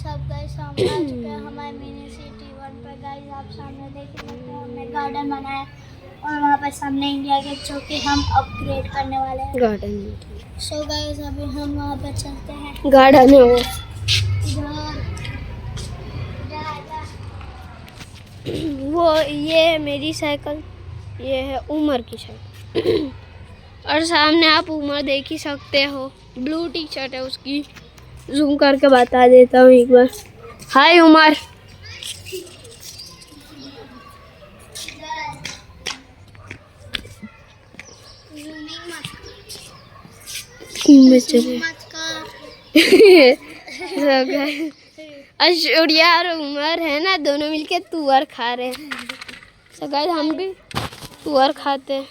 सब गाइस हम आ चुके हैं हमारे मिनी सिटी 1 पर। गाइस आप सामने देख सकते हैं हमने गार्डन बनाया और वहाँ पर सामने इंडिया गेट जो कि हम अपग्रेड करने वाले हैं गार्डन। सो गाइस अभी हम वहाँ पर चलते हैं। गार्डन है वो। वो ये है मेरी साइकिल, ये है उमर की साइकिल। और सामने आप उमर देख ही सकते हो, ब्लू टी शर्ट है उसकी। जूम करके बता देता हूँ एक बार। हाय उमर। में चले ऐश्वर्या और उमर है ना, दोनों मिलके तुअर खा रहे हैं। तो गाइस हम भी तुअर खाते हैं।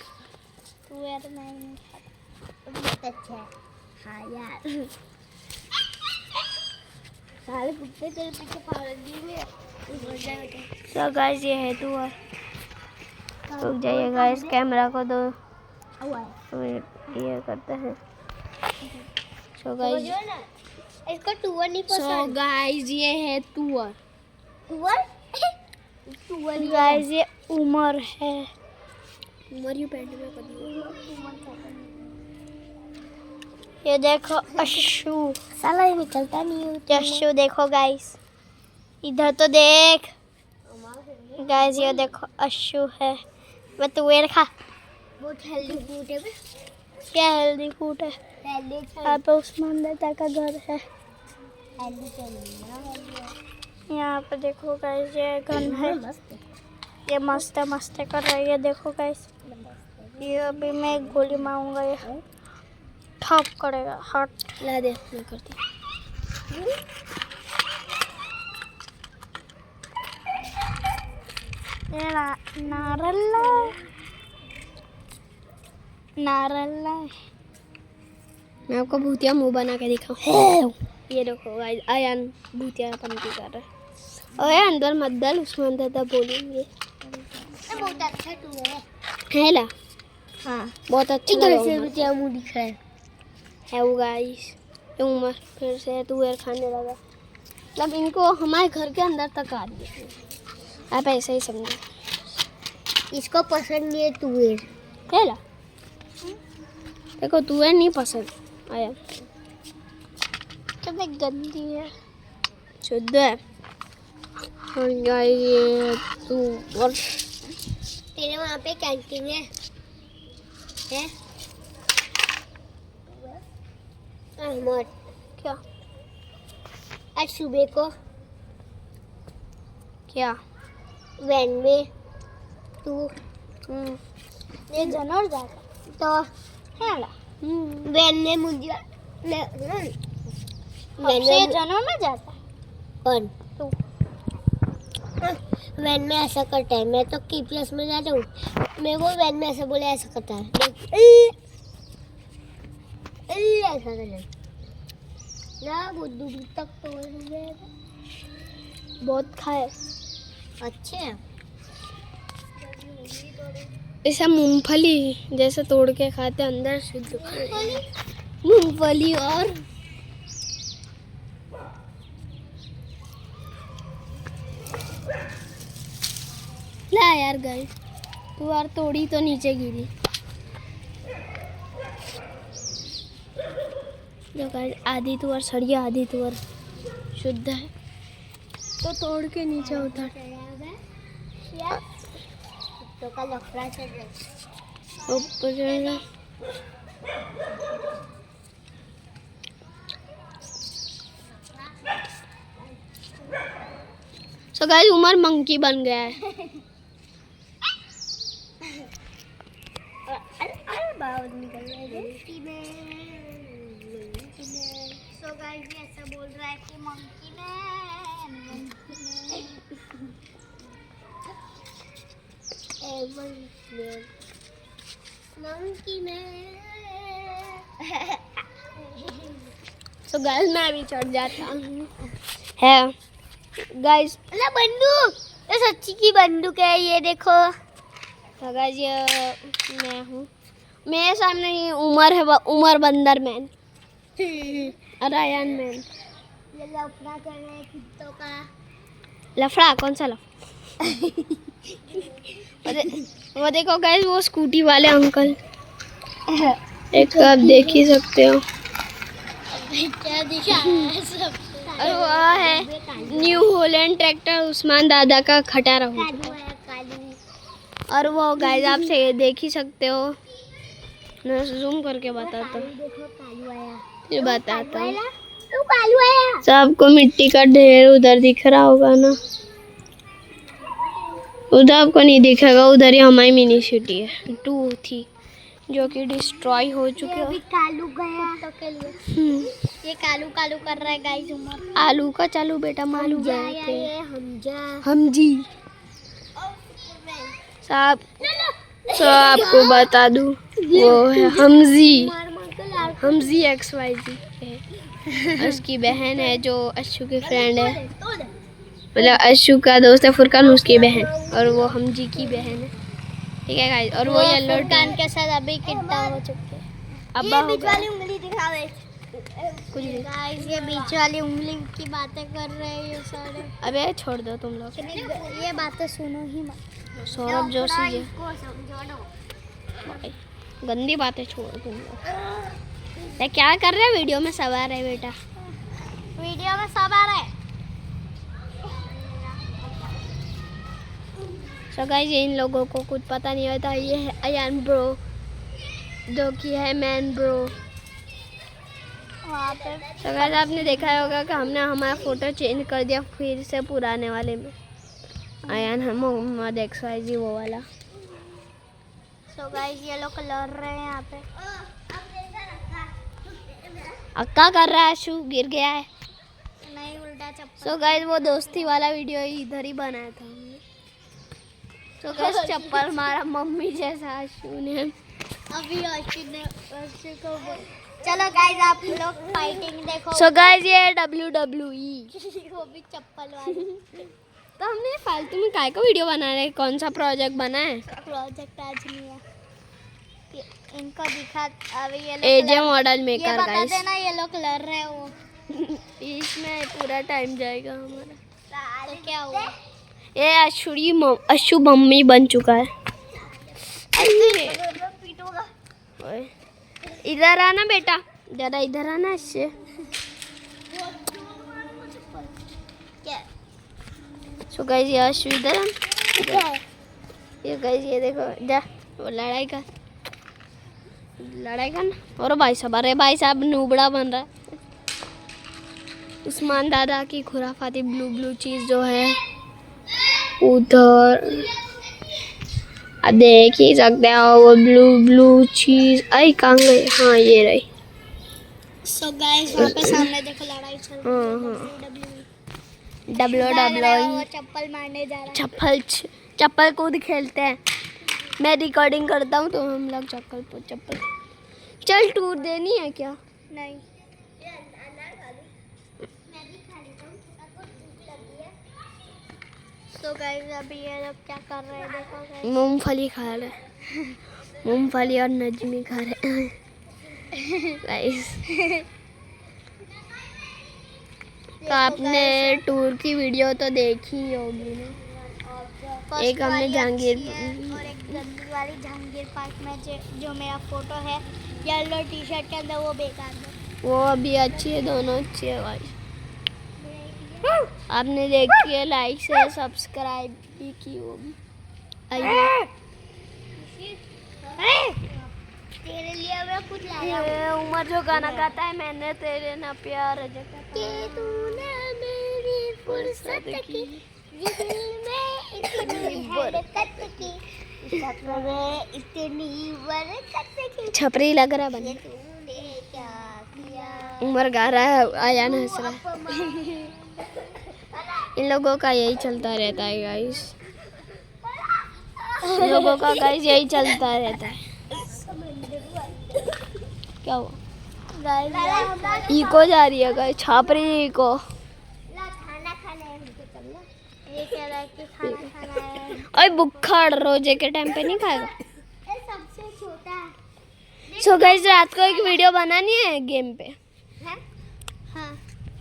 तुअर नहीं खाता, बहुत अच्छा है। हाँ यार सारे कुत्ते तेरे पीछे पागल दिए हुए। तो गाइस ये है तुअर। रुक जाइए गाइस, कैमरा को दो ये करते हैं। सो गाइस इसको तुअर नहीं पसंद। सो गाइस ये है तुअर। तुअर तुअर गाइस ये उमर है। उमर यू पैंट में कर ये देखो अश्शू। साला ये निकलता नहीं है। अश्शू देखो गाइस, इधर तो देख गाइस, ये देखो अश्शू है। मैं तुअर खा। बहुत हेल्दी फूड है। क्या हेल्दी फूड है? यहाँ पे उस्मान दादा का घर है। यहाँ पे देखो गाइस ये गन है। ये मस्त कर रही है, देखो गाइस। ये अभी मैं एक गोली मारूंगा, ये ठप करेगा। हट ला दे, मैं करती ये नारल्ला मैं आपको भूतिया मुंह बना के दिखाऊं। ये देखो गाइस, आयन भूतिया पंक्ति कर रहा है। ओए अंदर मत डाल, उस्मान दादा बोलेंगे। बहुत अच्छा टू है ला। हाँ बहुत अच्छा इधर लगा से उमर। भी मुंह दिख रहा है वो गाइस। ये उमर फिर से तुअर खाने लगा। मतलब इनको हमारे घर के अंदर तक आ दिया। आप ऐसे ही समझो। इसको पसंद नहीं है तुअर। है ला। देखो तुअर नहीं पसंद आया। कितनी गंदी है। शुद्ध है। और गाइस ये तुअर। तेरे वहाँ पे कैंटीन है? अहमद क्या आज सुबह को क्या वैन में तू ये जानवर जाता तो है ला। वैन में मुझे ये जानवर में जाता है। कौन तू वैन में ऐसा करता है। मैं तो KPS में जाता हूँ, मैं वो वैन में ऐसा बोले ऐसा करता है। ऐसा कर ना बहुत दूर तक तो बहुत खाए। अच्छे ऐसा मूंगफली जैसे तोड़ के खाते अंदर शुद्ध मूंगफली। और ला यार गई तुअर तोड़ी तो नीचे गिरी। जो गाइस आधी तुअर सड़िया, आधी तुअर शुद्ध है, तो तोड़ के नीचे उतर। तो का लफड़ा चल रहा है। ऊपर सो गाइस उमर मंकी बन गया है। बाहर निकल रहा है। सो गाइस ये ऐसा बोल रहा है कि मंकी मैन सो गाइस मैं भी चढ़ जाता हूँ। है गाइस अला बंदूक, ये सच्ची की बंदूक है। ये देखो तो गाइस ये मैं हूँ, मेरे सामने ही उमर है, उमर बंदर मैन और आयन मैन। ये लफड़ा कर रहे हैं कुत्तों का। लफड़ा कौन सा लफड़ा? वो देखो गाइस, वो स्कूटी वाले अंकल, एक आप देख ही सकते हो। क्या दिखा है सब। और वो है न्यू हॉलैंड ट्रैक्टर, उस्मान दादा का खटारा हो चुका है। और वो गाइस आप से देख ही सकते हो, मैं जूम करके बताता हूँ, ये बताता हूँ। सबको मिट्टी का ढेर उधर दिख रहा होगा ना, उधर आपको नहीं दिखेगा, उधर ही हमारी मिनी सिटी है 2 थी जो कि डिस्ट्रॉय हो चुकी है। कालू गया तो के लिए ये कालू कालू कर रहा है गाइस। उमर आलू का चालू बेटा मालू गए थे हम जी। साहब आपको बता दूं, वो है हमजी XYZ है, उसकी बहन है जो अशु की फ्रेंड है, मतलब अशु का दोस्त है फुरकान, उसकी बहन, और वो हमजी की बहन है, ठीक है गाइस। और वो येलो फुरकान के साथ अभी कितना हो चुके हैं। अब्बा ये बीच वाली उंगली दिखा दे कुछ भी। गाइस, ये बीच वाली उंगली की बातें कर रहे हैं ये सारे। अबे छोड़ दो तुम लोग, ये बातें सुनो ही मत। सौरभ जोशी जी, इसको समझो ना। गंदी बातें छोड़ो तुम लोग। ये क्या कर रहे हैं, वीडियो में सवार है बेटा, वीडियो में सब आ रहा है। सो गाइस, इन लोगों को कुछ पता नहीं होता। ये है अयान ब्रो जो कि है मैन ब्रो। वहाँ पे सो गाइस, आपने देखा होगा कि हमने हमारा फोटो चेंज कर दिया फिर से पुराने वाले में। अयान है मोहम्मद XYZ वो वाला। सो गाइस, ये लोग लड़ रहे हैं यहाँ पे। अब क्या कर रहा है, शू गिर गया है। नहीं, उल्टा चप्पल। सो गाइस, वो दोस्ती वाला वीडियो इधर ही बनाया था हमने। सो गाइस, चप्पल मारा मम्मी जैसा अशु ने। अभी अशु को चलो गाइस, आप लोग फाइटिंग देखो। सो गाइस, ये WWE वो भी चप्पल वाली। तो हमने फालतू में काय का वीडियो बना रहे, कौन सा प्रोजेक्ट बना है? प्रोजेक्ट आज नहीं है। इनको दिखा अभी ये लोग एजे मॉडल मेकर ये बता गाइस। देना ये लोग लड़ रहे हैं वो। इसमें पूरा टाइम जाएगा हमारा। तो क्या हुआ? ये अशु मम्मी बन चुका है। पीटूंगा। ओए, इधर आना बेटा, जरा इधर आना इससे। क्या सो गाइस, ये अशु इधर आना। ये गाइस, ये देखो, जा वो लड़ाई कर ना। और भाई साहब, अरे भाई साहब नूबड़ा बन रहा है। उस्मान दादा की खुराफाती ब्लू चीज जो है उधर देख ही सकते हो, वो ब्लू चीज। आई कहाँ गई? हाँ ये रही। सो गाइस, वहाँ पे सामने देखो लड़ाई चल रही है। WWE चप्पल मारने जा रहा है। चप्पल कूद खेलते हैं। मैं रिकॉर्डिंग करता हूँ तो हम लोग चप्पल चल टूर देनी है क्या? नहीं। तो गाइस, अभी ये लोग क्या कर रहे हैं देखो गाइस। मूंगफली खा रहे, मूंगफली और नजमी खा रहे गाइस। तो आपने टूर की वीडियो तो देखी होगी ना। एक हमने जहांगीर और एक गंदी वाली जहांगीर पार्क में जो मेरा फोटो है येलो टी-शर्ट के अंदर, वो बेकार है। वो अभी अच्छी है, दोनों अच्छी है भाई। आपने देखी है, लाइक से सब्सक्राइब भी की होगी। आइए, तेरे लिए मैं कुछ लाया हूँ। ये उमर जो गाना गाता है, मैंने तेरे ना प्यार जगा कि तूने मेरी फुर्सत की दिल में इतनी हरकत की, सपनों में इतनी बरकत की। छपरी लग रहा है बने। तूने क्या किया? उमर गा रहा है, आयान हंस रहा है। इन लोगों का यही चलता रहता है गाइस। इन लोगों का गाइस यही चलता रहता है। क्या हुआ? इको जा रही है गाइस, छापरी इको। खाना खाना है हमको, चलना। ये कह रहा है कि खाना खाना है। ओए बुखार रोजे के टाइम पे नहीं खाएगा। ये सबसे छोटा है। सो गाइस, रात को एक वीडियो बनानी है गेम पे। हाँ,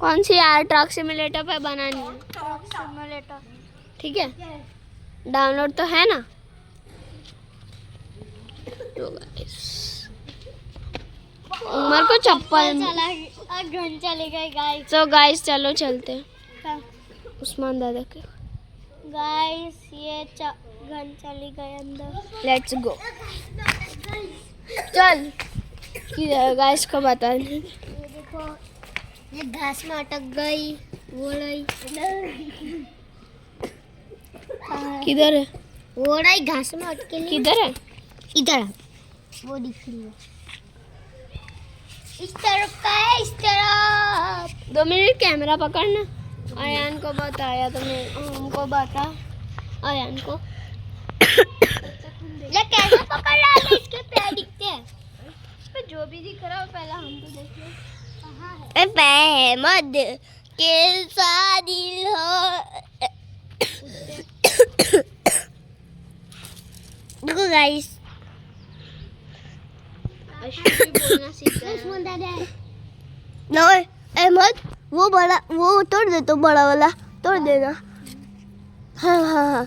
कौन सी यार? ट्रक सिमुलेटर पे बनानी है। Truck simulator. ठीक है, डाउनलोड तो है ना? तो गाइस उमर को चप्पल चला और गन चली गई गाइस। तो गाइस चलो चलते हैं उस्मान दादा के। गाइस ये गन चली गई अंदर। Let's go. चल गाइस को बता दे। ये देखो, ये घास में अटक गई। वो रही किधर है? वो रही घास में अटके। किधर है? इधर वो दिख रही है। इस तरफ का है, इस तरफ। 2 मिनट कैमरा पकड़ना। आयान को बताया तुमने, हमको बता आयान को। ले कैसे पकड़ रहा है? इसके पैर दिखते हैं। इस पे जो भी दिख रहा है पहले हम तो देखिए कहाँ है? मद कैसा दिल हो। देखो गाइस, बोलना सीख है। अहमद वो बड़ा, वो तोड़ दे, तो बड़ा वाला तोड़ देना। हाँ हाँ हाँ,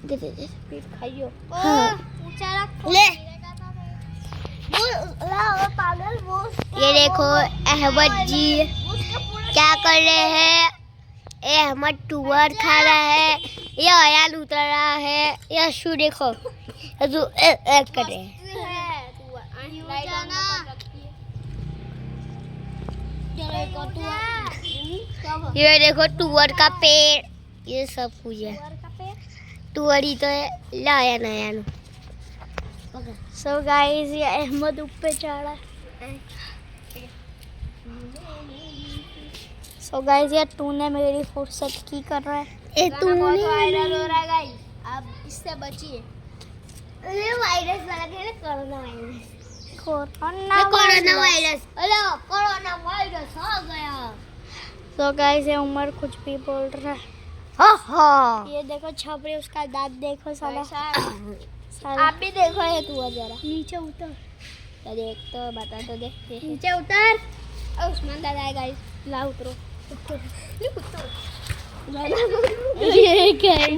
दे दे दे, फिर खाइयो। हाँ। ऊंचा रख। ले। वो पागल वो। ये देखो अहमद जी क्या कर रहे हैं। ये अहमद टूवर खा रहा है, ये अयान उतर रहा है, ये अशु देखो जो कर रहे हैं। ये देखो टूवर का पेड़, ये सब कुछ है। टूवर ही तो है। लाया नया सो गाइस ये अहमद ऊपर चढ़ा है। सो गाइस ये तूने मेरी फुर्सत की कर रहा है। ये तूने वायरल हो रहा है गाइस, अब इससे बचिए। ये वायरस वाला है ना, कोरोना वायरस। कोरोना वायरस, अरे कोरोना वायरस आ गया। सो गाइस ये उमर कुछ भी बोल रहा है। हाँ हाँ, ये देखो छपरी, उसका दांत देखो साला। आप भी देखो ये तू जरा नीचे उतर। तो देख, तो बता तो दे। नीचे उतर। उस्मान दादा है गाइस, ला उतरो। ये क्या है?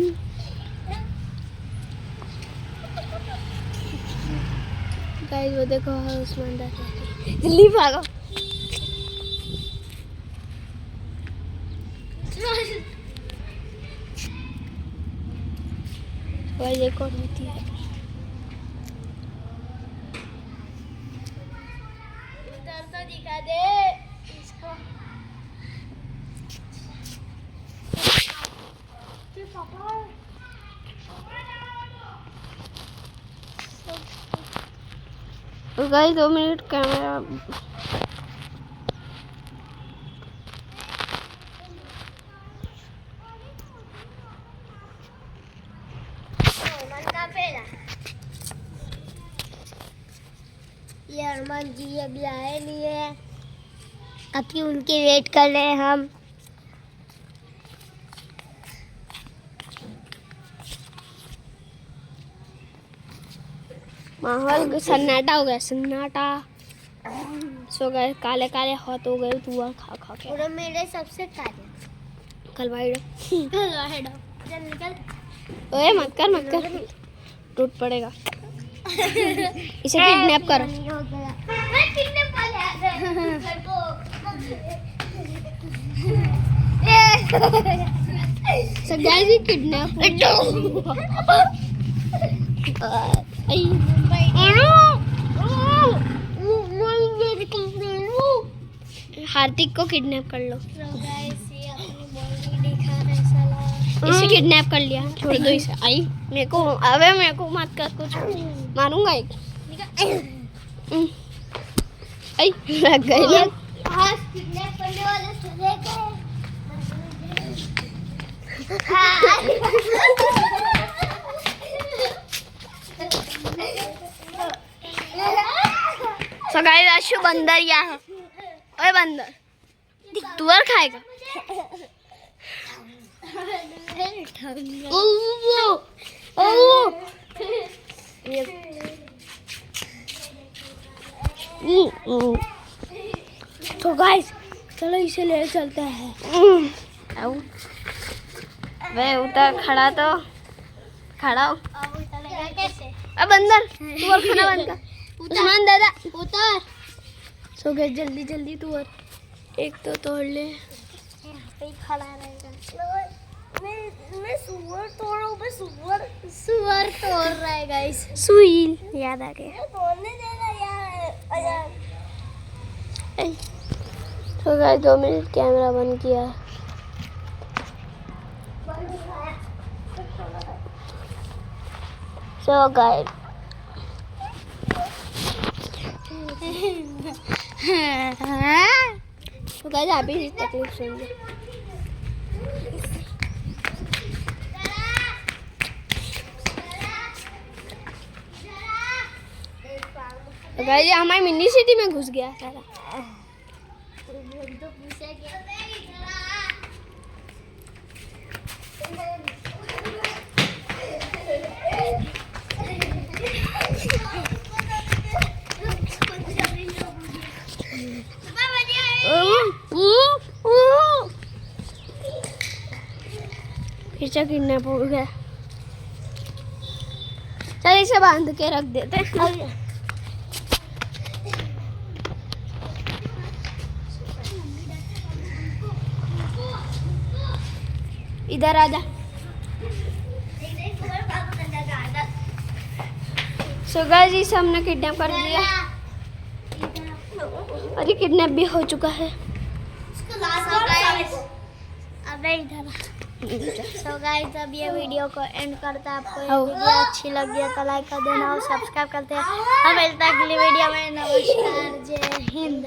गाइस वो देखो उस्मान दादा, जल्दी भागो। और देखो नीति है। उतर तो दिखा दे इसको। तो गाइस 2 मिनट कैमरा। ये अरमान जी अभी आए नहीं है, अभी उनके वेट कर रहे हैं हम। माहौल सन्नाटा हो गया, सन्नाटा। सो गए काले काले हाथ हो गए तू खा खा के। पूरा मेरे सबसे काले। कल भाई चल निकल। ओए मत कर, टूट पड़ेगा। इसे किडनैप करो। मैं kidnap So guys, we kidnap हार्दिक को किडनैप कर लो। इसे किडनैप कर लिया, छोड़ दो इसे। आई मेरे को, अबे मेरे को मत कर, कुछ मारूंगा एक। आई लग गई लोग। किडनैप करने वाले चले गए। So guys, अशु बंदर यहाँ है। ओए बंदर, तू और खाएगा? तो गाइस चलो इसे ले चलते हैं। आओ वे उतर खड़ा तो खड़ा हो। अब उतरेगा कैसे? अब अंदर तू और खाना बंद कर। उस्मान दादा उतर। सो गए, जल्दी जल्दी तू और एक तो तोड़ ले। यहाँ पे ही खड़ा रहेगा। मैं सुअर तोड़ रहा हूँ। मैं सुअर तोड़ रहा है गाइस। सुईल याद आ गया। तोड़ने देना यार। तो गाइस 2 मिनट कैमरा बंद किया। सो गाइस तो गाइस आप ही तकलीफ सुनिए। तो गाइस हमारी मिनी सिटी में घुस गया सारा। फिर किडनैप हो गया। चल इसे बांध के रख देते हैं। इधर आजा। सो गाइस इसे हमने किडनैप कर लिया। और ये किडनैप भी हो चुका है। अबे इधर। सो गाइस अब ये वीडियो को एंड करता है। आपको ये वीडियो अच्छी लगी है तो लाइक कर देना और सब्सक्राइब करते हैं। अब मिलता है अगली वीडियो में। नमस्कार, जय हिंद।